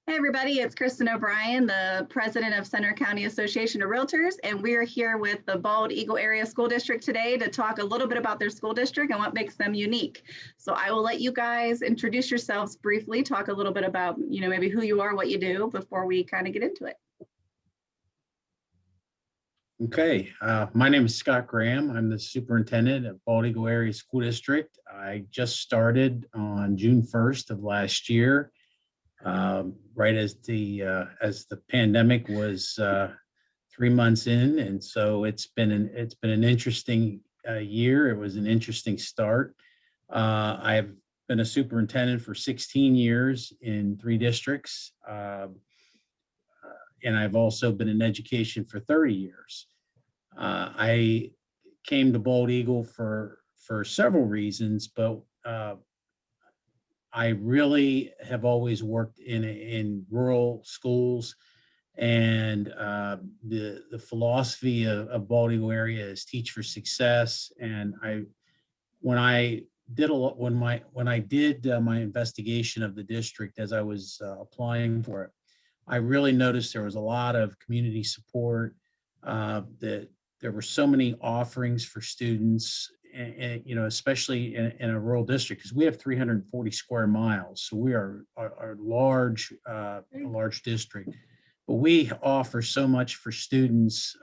Hey everybody, it's Kristin O'Brien, the president of Center County Association of Realtors, and we're here with the Bald Eagle Area School District today to talk a little bit about their school district and what makes them unique. So I will let you guys introduce yourselves briefly, talk a little bit about, maybe who you are, what you do before we kind of get into it. Okay, my name is Scott Graham. I'm the superintendent of Bald Eagle Area School District. I just started on June 1st of last year, right as the pandemic was 3 months in, and so it's been an interesting year. It was an interesting start. I've been a superintendent for 16 years in 3 districts. And I've also been in education for 30 years. I came to Bald Eagle for several reasons, but I really have always worked in rural schools, and the philosophy of Bald Eagle area is teach for success. And when I did my investigation of the district as I was applying for it, I really noticed there was a lot of community support, that there were so many offerings for students, and especially in a rural district, because we have 340 square miles. So we are a large district, but we offer so much for students,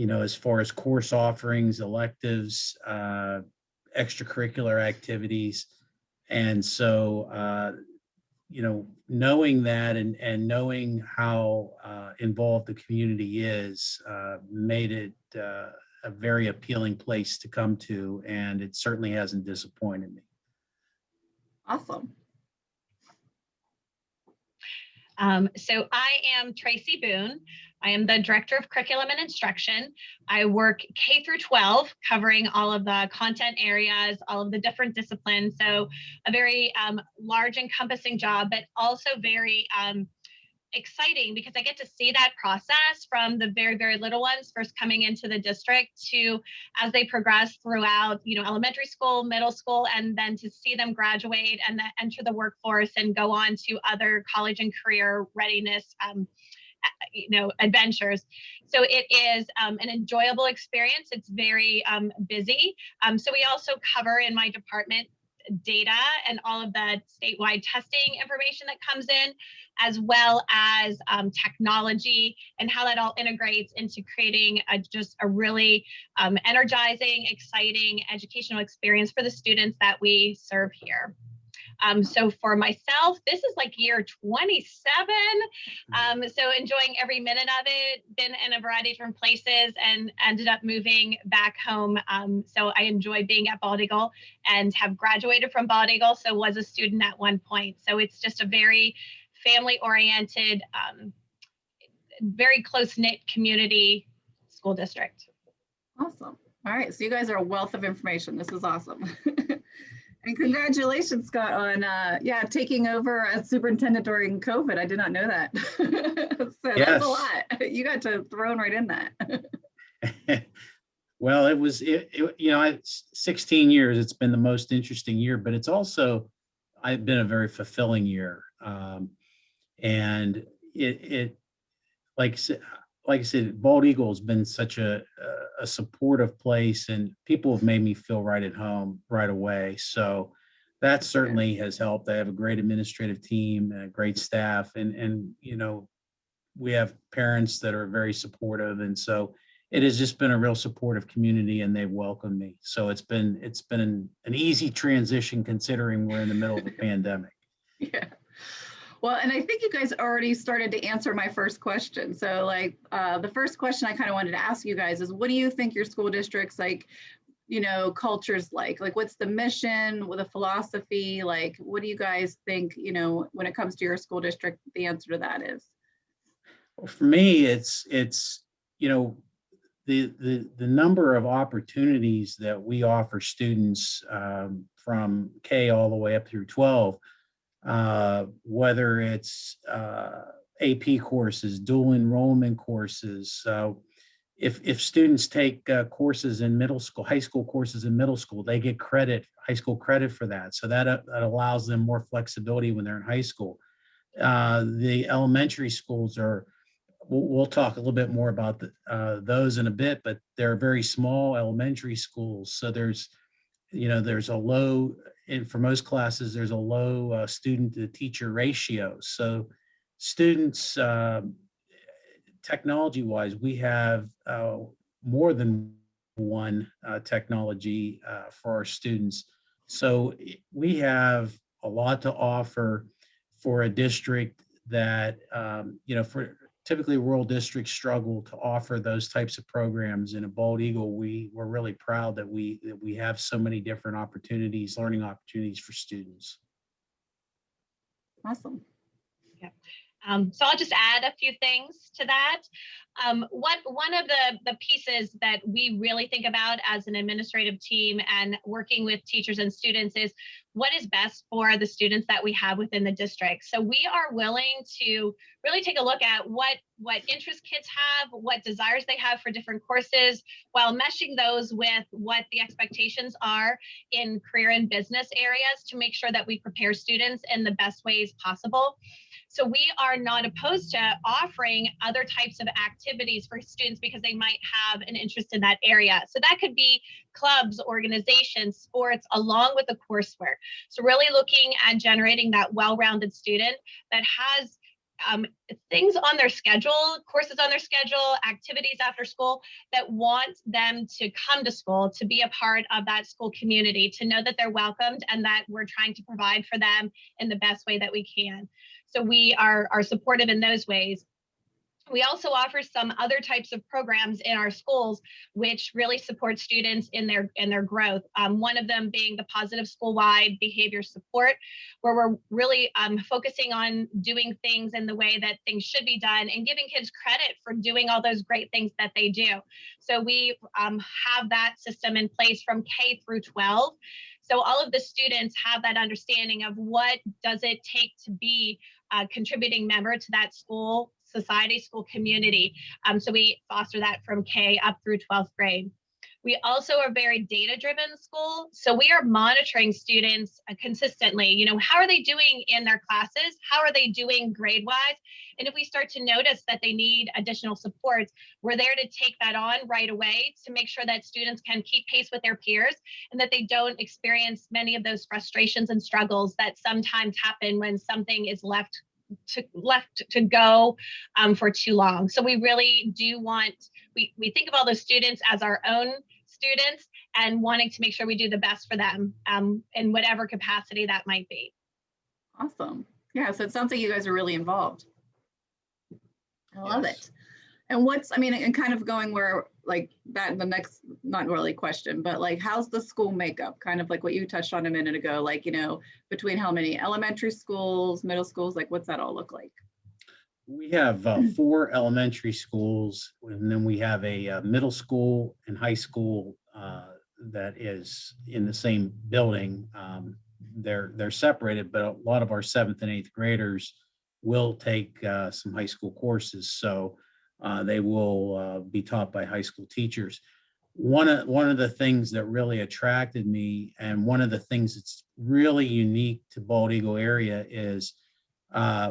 as far as course offerings, electives, extracurricular activities. And so, knowing that and knowing how involved the community is made it a very appealing place to come to, and it certainly hasn't disappointed me. Awesome. So I am Tracy Boone. I am the Director of Curriculum and Instruction. I work K through 12, covering all of the content areas, all of the different disciplines. So a very large encompassing job, but also very exciting because I get to see that process from the very, very little ones first coming into the district to as they progress throughout, elementary school, middle school, and then to see them graduate and then enter the workforce and go on to other college and career readiness adventures. So it is an enjoyable experience. It's very busy. So we also cover in my department data and all of the statewide testing information that comes in, as well as technology and how that all integrates into creating just a really energizing, exciting educational experience for the students that we serve here. So for myself, this is like year 27. So enjoying every minute of it, been in a variety of different places and ended up moving back home. So I enjoy being at Bald Eagle and have graduated from Bald Eagle. So was a student at one point. So it's just a very family oriented, very close knit community school district. Awesome. All right. So you guys are a wealth of information. This is awesome. And congratulations, Scott, on taking over as superintendent during COVID. I did not know that. So yes. That's a lot. You got to thrown right in that. Well, it was 16 years. It's been the most interesting year, but it's also been a very fulfilling year. And it like I said, Bald Eagle has been such a supportive place, and people have made me feel right at home right away. So that certainly has helped. I have a great administrative team and a great staff, and we have parents that are very supportive, and so it has just been a real supportive community, and they've welcomed me. So it's been an easy transition considering we're in the middle of a pandemic. Yeah. Well, and I think you guys already started to answer my first question. So the first question I kind of wanted to ask you guys is, what do you think your school district's culture's like? Like, what's the mission with a philosophy? Like, what do you guys think, when it comes to your school district, the answer to that is? Well, for me, it's the number of opportunities that we offer students from K all the way up through 12. Whether it's AP courses, dual enrollment courses. If students take courses in middle school, high school courses in middle school, they get high school credit for that. So that allows them more flexibility when they're in high school. The elementary schools are, we'll talk a little bit more about those in a bit, but they're very small elementary schools. So there's, there's a low, and for most classes, there's a low student to teacher ratio. So students, technology wise, we have more than one technology for our students. So we have a lot to offer for a district that, for typically rural districts struggle to offer those types of programs. In a Bald Eagle, we're really proud that we have so many different opportunities, learning opportunities for students. Awesome. Yeah. So I'll just add a few things to that. One of the pieces that we really think about as an administrative team and working with teachers and students is what is best for the students that we have within the district. So we are willing to really take a look at what interests kids have, what desires they have for different courses, while meshing those with what the expectations are in career and business areas to make sure that we prepare students in the best ways possible. So we are not opposed to offering other types of activities for students because they might have an interest in that area. So that could be clubs, organizations, sports, along with the coursework. So really looking at generating that well-rounded student that has things on their schedule, courses on their schedule, activities after school that want them to come to school, to be a part of that school community, to know that they're welcomed and that we're trying to provide for them in the best way that we can. So we are supportive in those ways. We also offer some other types of programs in our schools, which really support students in their growth. One of them being the positive school-wide behavior support, where we're really focusing on doing things in the way that things should be done and giving kids credit for doing all those great things that they do. So we have that system in place from K through 12. So all of the students have that understanding of what does it take to be a contributing member to that school society, school community. So we foster that from K up through 12th grade. We also are very data-driven school. So we are monitoring students consistently. How are they doing in their classes? How are they doing grade-wise? And if we start to notice that they need additional supports, we're there to take that on right away to make sure that students can keep pace with their peers and that they don't experience many of those frustrations and struggles that sometimes happen when something is left to go for too long. So we really do want, we think of all those students as our own students and wanting to make sure we do the best for them in whatever capacity that might be. Awesome. Yeah, so it sounds like you guys are really involved. I love Yes. it. And and kind of going where like that, the next, not really question, but like, how's the school makeup? Kind of like what you touched on a minute ago, like, between how many elementary schools, middle schools, like what's that all look like? We have 4 elementary schools, and then we have a middle school and high school that is in the same building. They're separated, but a lot of our 7th and 8th graders will take some high school courses, so they will be taught by high school teachers. One of the things that really attracted me, and one of the things that's really unique to Bald Eagle area, is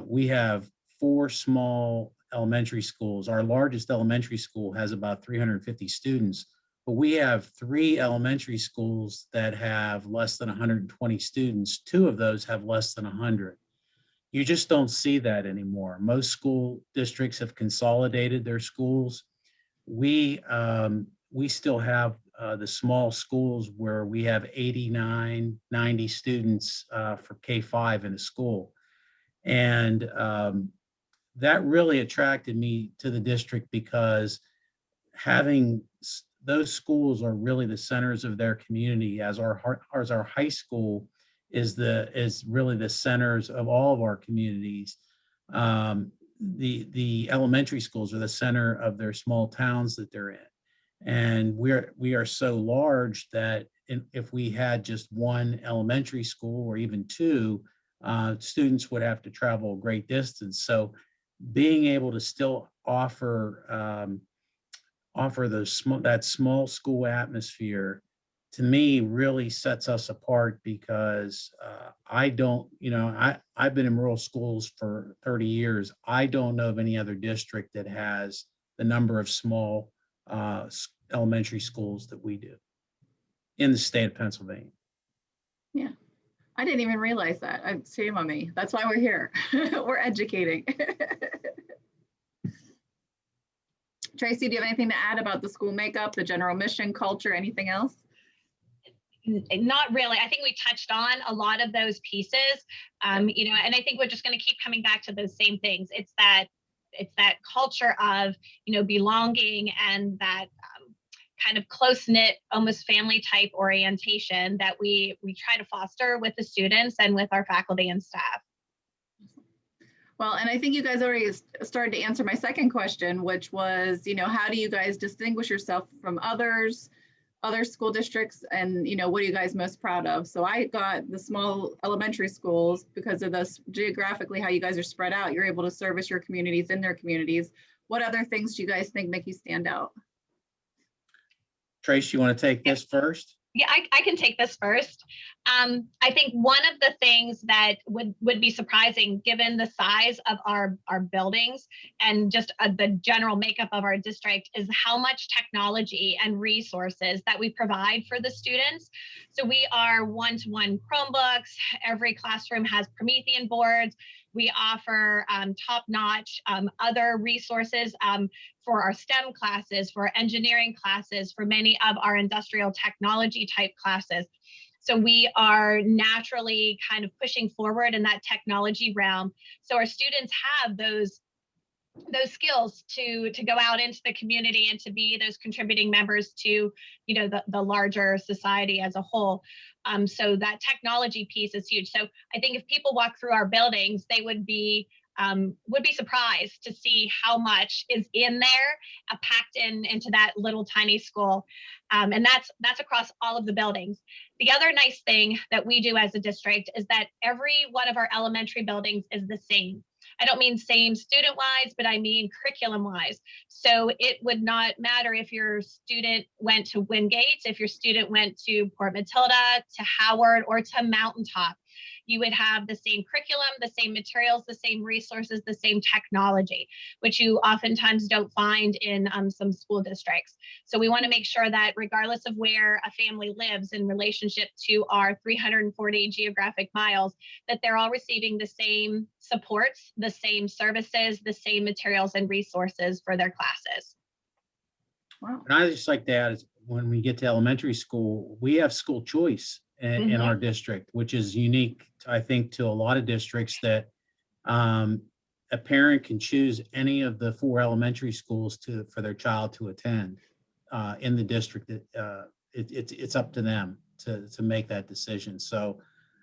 we have 4 small elementary schools. Our largest elementary school has about 350 students, but we have 3 elementary schools that have less than 120 students. 2 of those have less than 100. You just don't see that anymore. Most school districts have consolidated their schools. We still have the small schools where we have 89, 90 students for K-5 in a school. And that really attracted me to the district because those schools are really the centers of their community, as our high school is really the centers of all of our communities. The elementary schools are the center of their small towns that they're in, and we are so large that if we had just one elementary school or even 2, students would have to travel a great distance. So being able to still offer that small school atmosphere to me really sets us apart because I don't, I've been in rural schools for 30 years. I don't know of any other district that has the number of small elementary schools that we do in the state of Pennsylvania. Yeah, I didn't even realize that. Shame on me. That's why we're here. We're educating. Tracy, do you have anything to add about the school makeup, the general mission, culture, anything else? Not really. I think we touched on a lot of those pieces, and I think we're just going to keep coming back to those same things. It's that culture of, belonging, and that kind of close-knit, almost family type orientation that we try to foster with the students and with our faculty and staff. Well, and I think you guys already started to answer my second question, which was, how do you guys distinguish yourself from other school districts, and what are you guys most proud of? So I got the small elementary schools because of this geographically how you guys are spread out. You're able to service your communities in their communities. What other things do you guys think make you stand out? Trace, you want to take this first? Yeah, I can take this first. I think one of the things that would be surprising, given the size of our buildings and just the general makeup of our district, is how much technology and resources that we provide for the students. So we are one-to-one Chromebooks. Every classroom has Promethean boards. We offer top-notch other resources for our STEM classes, for engineering classes, for many of our industrial technology type classes. So we are naturally kind of pushing forward in that technology realm. So our students have those skills to go out into the community and to be those contributing members to, the larger society as a whole. So that technology piece is huge. So I think if people walk through our buildings, they would be surprised to see how much is in there, packed into that little tiny school. And that's across all of the buildings. The other nice thing that we do as a district is that every one of our elementary buildings is the same. I don't mean same student-wise, but I mean curriculum-wise. So it would not matter if your student went to Wingate, if your student went to Port Matilda, to Howard, or to Mountaintop. You would have the same curriculum, the same materials, the same resources, the same technology, which you oftentimes don't find in some school districts. So we want to make sure that regardless of where a family lives in relationship to our 340 geographic miles, that they're all receiving the same supports, the same services, the same materials and resources for their classes. Wow. And I just like to add, when we get to elementary school, we have school choice in our district, which is unique, I think, to a lot of districts, that a parent can choose any of the 4 elementary schools for their child to attend in the district. It's up to them to make that decision. So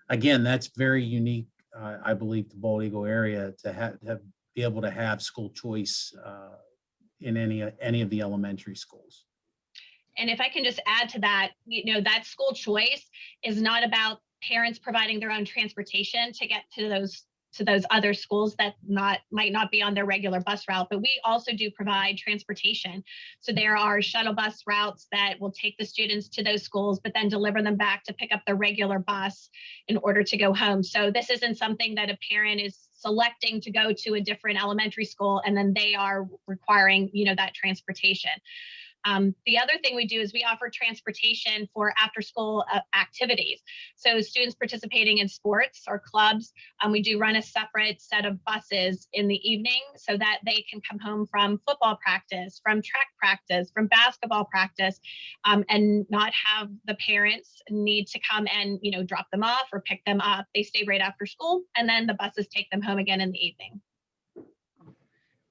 again, that's very unique, I believe, to Bald Eagle area to be able to have school choice in any of the elementary schools. And if I can just add to that, that school choice is not about parents providing their own transportation to get to those other schools that might not be on their regular bus route, but we also do provide transportation. So there are shuttle bus routes that will take the students to those schools, but then deliver them back to pick up the regular bus in order to go home. So this isn't something that a parent is selecting to go to a different elementary school and then they are requiring, that transportation. The other thing we do is we offer transportation for after school activities. So students participating in sports or clubs, we do run a separate set of buses in the evening so that they can come home from football practice, from track practice, from basketball practice, and not have the parents need to come and, drop them off or pick them up. They stay right after school, and then the buses take them home again in the evening.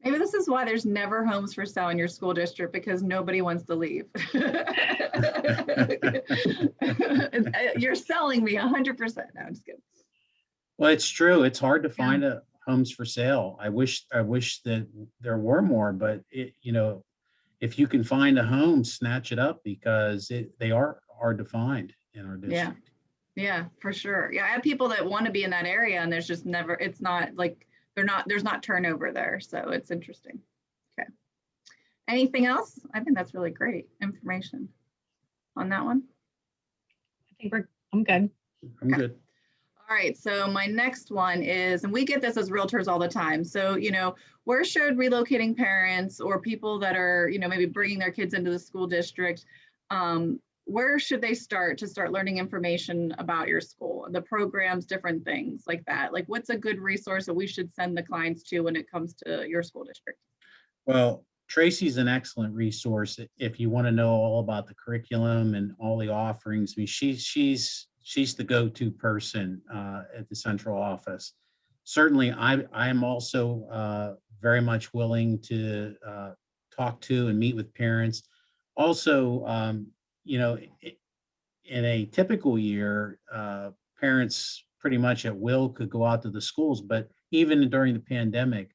Maybe this is why there's never homes for sale in your school district, because nobody wants to leave. You're selling me 100%. No, I'm just kidding. Well, it's true. It's hard to find homes for sale. I wish that there were more, but if you can find a home, snatch it up, because they are hard to find in our district. Yeah, for sure. Yeah, I have people that want to be in that area, and there's just never. It's not like. There's not turnover there. So it's interesting. Okay. Anything else? I think that's really great information on that one. think I'm good. I'm good. All right, so my next one is, and we get this as realtors all the time. So, where should relocating parents or people that are, maybe bringing their kids into the school district, where should they start to start learning information about your school, the programs, different things like that? Like, what's a good resource that we should send the clients to when it comes to your school district? Well, Tracy's an excellent resource if you want to know all about the curriculum and all the offerings. I mean, she's the go-to person at the central office. Certainly, I am also very much willing to talk to and meet with parents. Also, in a typical year, parents pretty much at will could go out to the schools, but even during the pandemic,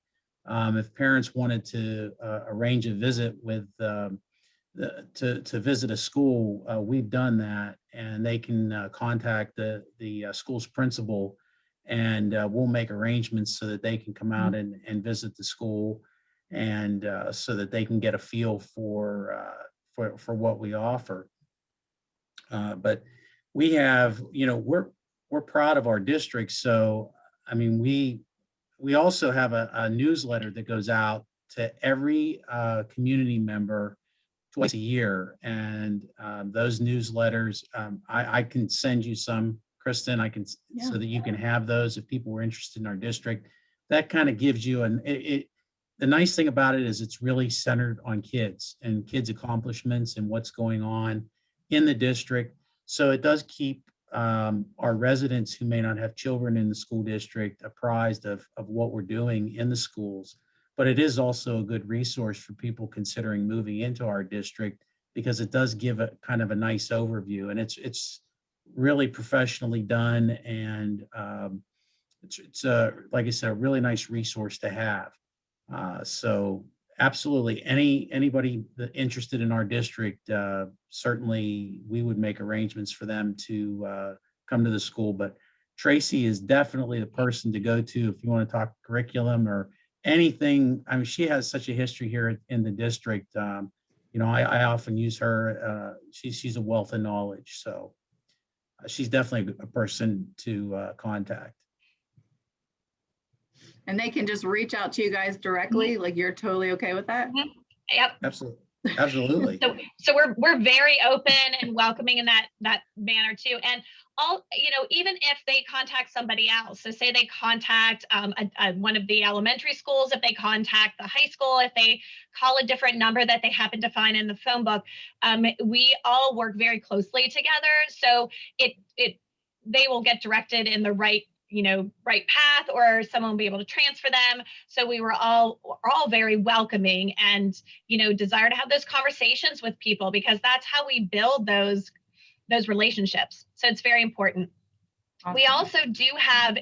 if parents wanted to arrange a visit with to visit a school, we've done that, and they can contact the school's principal, and we'll make arrangements so that they can come out and visit the school, and so that they can get a feel for what we offer. But we have, we're proud of our district, so I mean we also have a newsletter that goes out to every community member twice a year. And those newsletters, I can send you some, Kristin, so that you can have those if people were interested in our district. That kind of gives you the nice thing about it is it's really centered on kids and kids' accomplishments and what's going on in the district. So it does keep our residents who may not have children in the school district apprised of what we're doing in the schools. But it is also a good resource for people considering moving into our district, because it does give a kind of a nice overview, and it's really professionally done, and it's like I said, a really nice resource to have. So absolutely, anybody interested in our district, certainly we would make arrangements for them to come to the school. But Tracy is definitely the person to go to if you want to talk curriculum or anything. I mean, she has such a history here in the district. I often use her. She's a wealth of knowledge, so she's definitely a person to contact. And they can just reach out to you guys directly. Like, you're totally okay with that? Yep. Absolutely. So we're very open and welcoming in that manner too. And even if they contact somebody else, so say they contact one of the elementary schools, if they contact the high school, if they call a different number that they happen to find in the phone book, we all work very closely together. So they will get directed in the right path, or someone will be able to transfer them. So we're all very welcoming and, desire to have those conversations with people, because that's how we build those relationships. So it's very important. Awesome. We also do have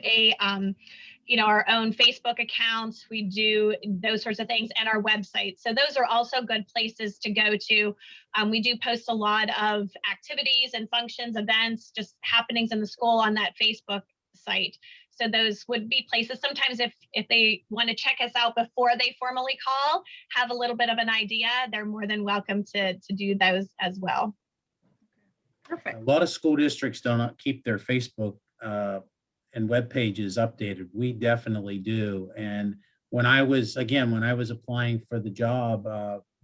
our own Facebook accounts. We do those sorts of things, and our website. So those are also good places to go to. We do post a lot of activities and functions, events, just happenings in the school on that Facebook site. So those would be places sometimes if they want to check us out before they formally call, have a little bit of an idea, they're more than welcome to do those as well. Perfect. A lot of school districts don't keep their Facebook and web pages updated. We definitely do. And when I was applying for the job,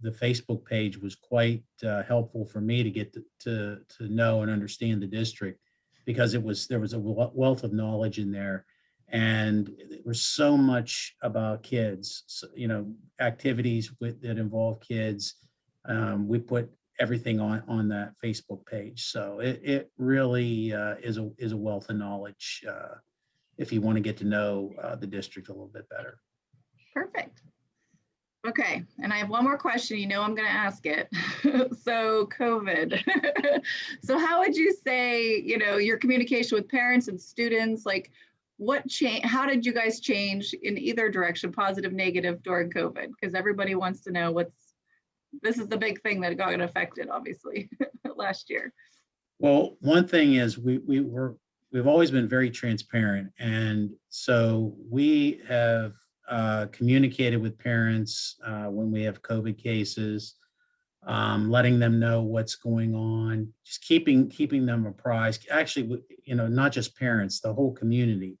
the Facebook page was quite helpful for me to get to know and understand the district, because there was a wealth of knowledge in there, and there was so much about kids, activities that involve kids. We put everything on that Facebook page, so it really is a wealth of knowledge if you want to get to know the district a little bit better. Perfect. Okay, and I have one more question. I'm going to ask it. So COVID. So how would you say, your communication with parents and students, like how did you guys change in either direction, positive, negative, during COVID? Because everybody wants to know this is the big thing that got affected, obviously, last year. Well, one thing is we've always been very transparent. And so we have communicated with parents when we have COVID cases. letting them know what's going on, just keeping them apprised. Actually, you know, not just parents, the whole community,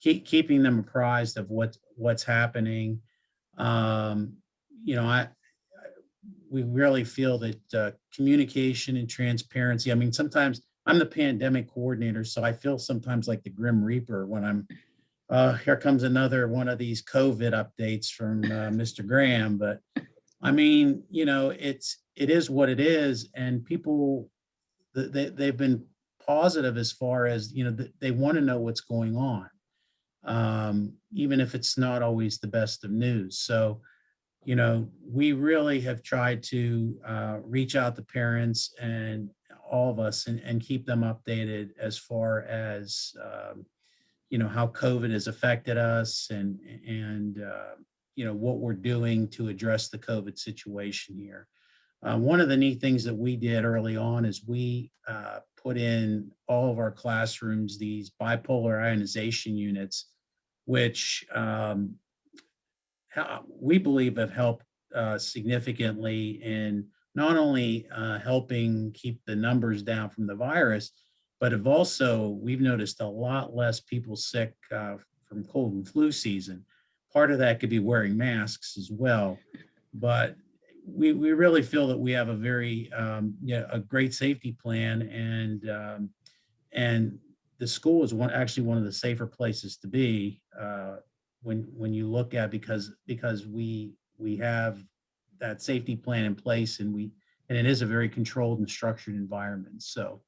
keeping them apprised of what's happening. You know, we really feel that communication and transparency. I mean, sometimes I'm the pandemic coordinator, so I feel sometimes like the Grim Reaper when here comes another one of these COVID updates from Mr. Graham. But I mean, you know, it is what it is, and people they've been positive as far as, you know, they want to know what's going on, even if it's not always the best of news. So, you know, we really have tried to reach out to parents and all of us and keep them updated as far as you know, how COVID has affected us and you know, what we're doing to address the COVID situation here. One of the neat things that we did early on is we put in all of our classrooms these bipolar ionization units, which we believe have helped significantly in not only helping keep the numbers down from the virus, but have also, we've noticed a lot less people sick from cold and flu season. Part of that could be wearing masks as well, but we really feel that we have a very a great safety plan, and the school is actually one of the safer places to be when you look at, because we have that safety plan in place, and it is a very controlled and structured environment. So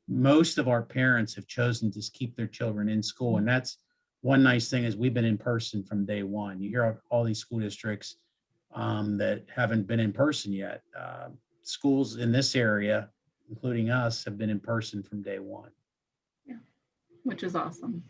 most of our parents have chosen to keep their children in school, and that's one nice thing, is we've been in person from day one. You hear all these school districts that haven't been in person yet. Schools in this area, including us, have been in person from day one. Yeah, which is awesome.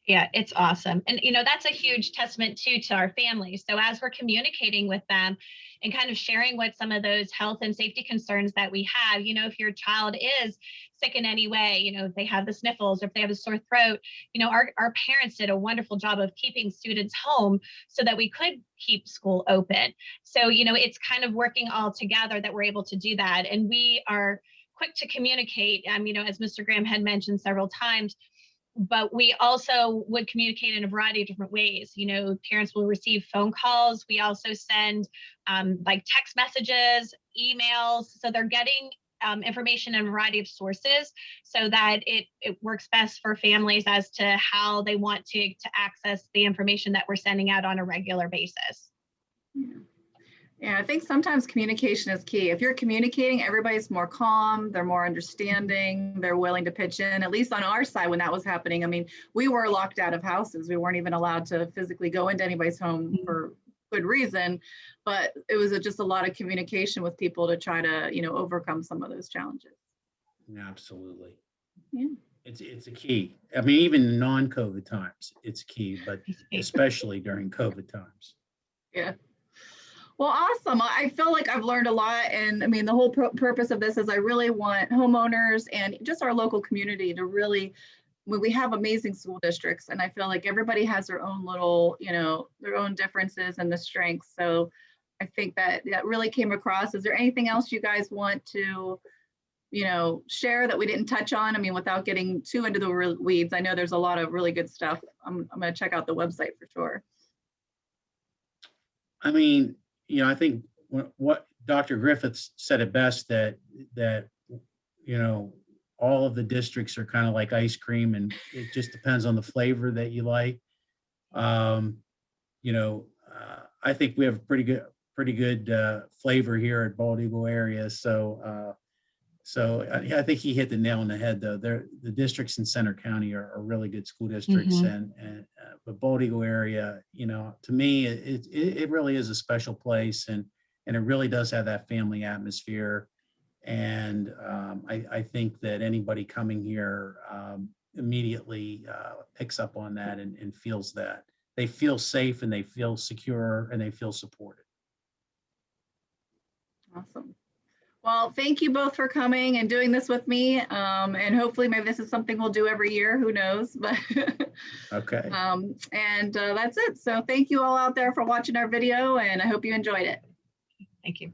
Yeah, it's awesome. And, you know, that's a huge testament too to our families. So as we're communicating with them and kind of sharing what some of those health and safety concerns that we have, you know, if your child is sick in any way, you know, if they have the sniffles or if they have a sore throat, you know, our parents did a wonderful job of keeping students home so that we could keep school open. So, you know, it's kind of working all together that we're able to do that. And we are quick to communicate, you know, as Mr. Graham had mentioned several times, but we also would communicate in a variety of different ways. You know, parents will receive phone calls. We also send like text messages, emails. So they're getting information in a variety of sources so that it works best for families as to how they want to access the information that we're sending out on a regular basis. Yeah. Yeah, I think sometimes communication is key. If you're communicating, everybody's more calm, they're more understanding, they're willing to pitch in, at least on our side when that was happening. I mean, we were locked out of houses. We weren't even allowed to physically go into anybody's home for good reason, but it was just a lot of communication with people to try to, you know, overcome some of those challenges. Absolutely. Yeah. It's a key. I mean, even non-COVID times, it's key, but especially during COVID times. Yeah. Well, awesome. I feel like I've learned a lot. And I mean, the whole purpose of this is I really want homeowners and just our local community to really, we have amazing school districts, and I feel like everybody has their own little, you know, their own differences and the strengths. So I think that really came across. Is there anything else you guys want to, you know, share that we didn't touch on? I mean, without getting too into the weeds, I know there's a lot of really good stuff. I'm going to check out the website for sure. I mean, you know, I think what Dr. Griffiths said it best, that you know, all of the districts are kind of like ice cream, and it just depends on the flavor that you like. You know, I think we have a pretty good flavor here at Bald Eagle area. So I think he hit the nail on the head, though. The districts in Center County are really good school districts, and but Bald Eagle area, you know, to me, it really is a special place, and it really does have that family atmosphere. And I think that anybody coming here immediately picks up on that and feels that they feel safe and they feel secure and they feel supported. Awesome. Well, thank you both for coming and doing this with me. And hopefully maybe this is something we'll do every year, who knows, but okay. And that's it. So thank you all out there for watching our video, and I hope you enjoyed it. Thank you.